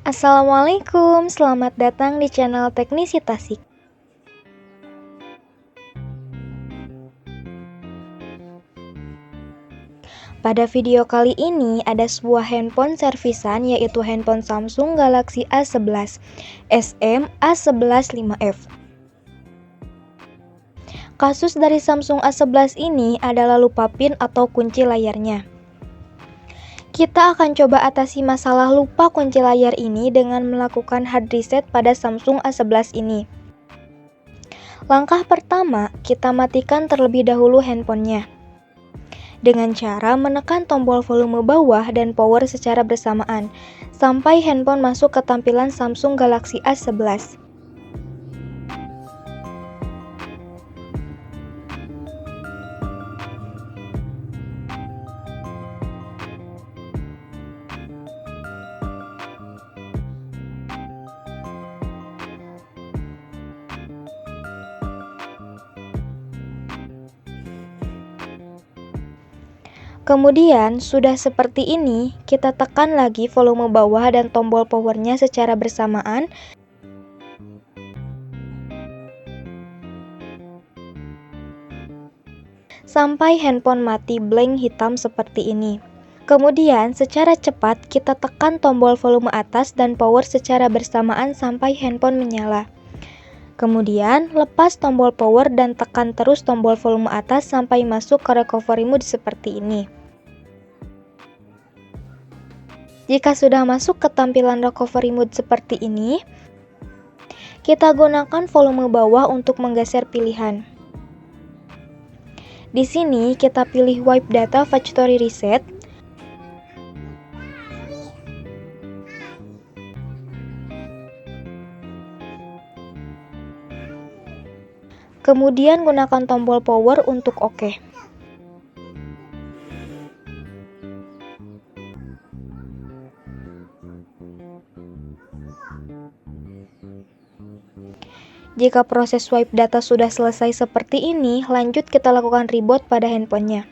Assalamualaikum, selamat datang di channel Teknisi Tasik. Pada video kali ini ada sebuah handphone servisan, yaitu handphone Samsung Galaxy A11 SM A11 5F. Kasus dari Samsung A11 ini adalah lupa PIN atau kunci layarnya. Kita akan coba atasi masalah lupa kunci layar ini dengan melakukan hard reset pada Samsung A11 ini. Langkah pertama, kita matikan terlebih dahulu handphonenya dengan cara menekan tombol volume bawah dan power secara bersamaan sampai handphone masuk ke tampilan Samsung Galaxy A11. Kemudian, sudah seperti ini, kita tekan lagi volume bawah dan tombol powernya secara bersamaan sampai handphone mati blank hitam seperti ini. Kemudian, secara cepat kita tekan tombol volume atas dan power secara bersamaan sampai handphone menyala. Kemudian, lepas tombol power dan tekan terus tombol volume atas sampai masuk ke recovery mode seperti ini. Jika sudah masuk ke tampilan recovery mode seperti ini, kita gunakan volume bawah untuk menggeser pilihan. Di sini kita pilih Wipe Data Factory Reset. Kemudian gunakan tombol power untuk OK. Jika proses swipe data sudah selesai seperti ini, lanjut kita lakukan reboot pada handphonenya.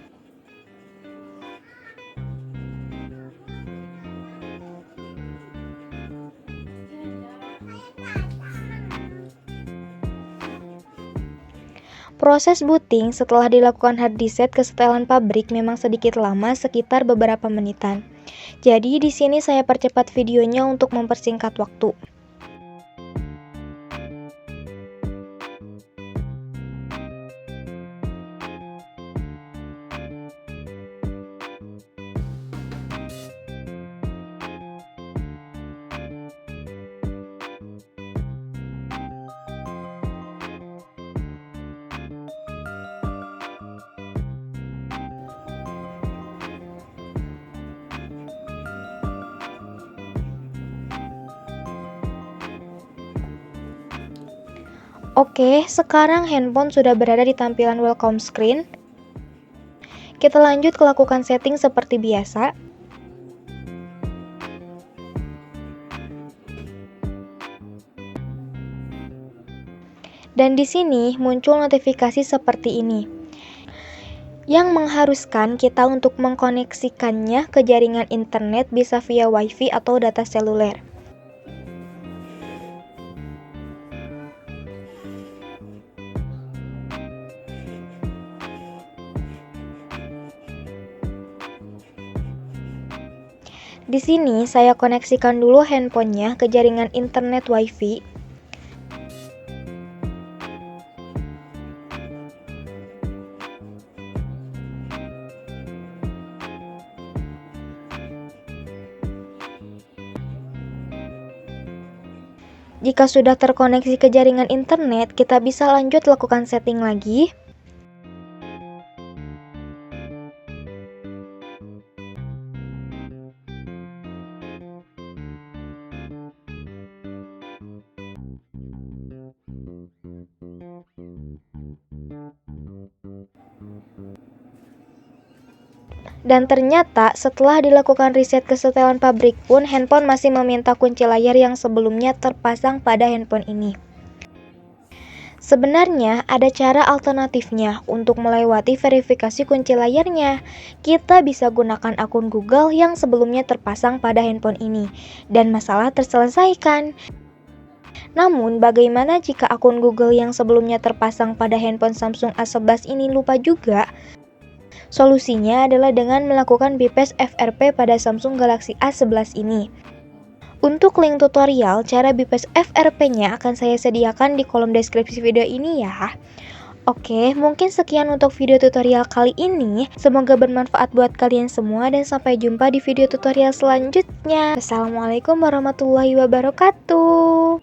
Proses booting setelah dilakukan hard reset ke setelan pabrik memang sedikit lama, sekitar beberapa menitan. Jadi di sini saya percepat videonya untuk mempersingkat waktu. Oke, sekarang handphone sudah berada di tampilan welcome screen. Kita lanjut ke lakukan setting seperti biasa. Dan di sini muncul notifikasi seperti ini, yang mengharuskan kita untuk mengkoneksikannya ke jaringan internet, bisa via WiFi atau data seluler. Di sini saya koneksikan dulu handphonenya ke jaringan internet WiFi. Jika sudah terkoneksi ke jaringan internet, kita bisa lanjut lakukan setting lagi. Dan ternyata setelah dilakukan reset ke setelan pabrik pun, handphone masih meminta kunci layar yang sebelumnya terpasang pada handphone ini. Sebenarnya ada cara alternatifnya untuk melewati verifikasi kunci layarnya. Kita bisa gunakan akun Google yang sebelumnya terpasang pada handphone ini, dan masalah terselesaikan. Namun, bagaimana jika akun Google yang sebelumnya terpasang pada handphone Samsung A11 ini lupa juga? Solusinya adalah dengan melakukan bypass FRP pada Samsung Galaxy A11 ini. Untuk link tutorial cara bypass FRP-nya akan saya sediakan di kolom deskripsi video ini ya. Oke, mungkin sekian untuk video tutorial kali ini. Semoga bermanfaat buat kalian semua dan sampai jumpa di video tutorial selanjutnya. Assalamualaikum warahmatullahi wabarakatuh.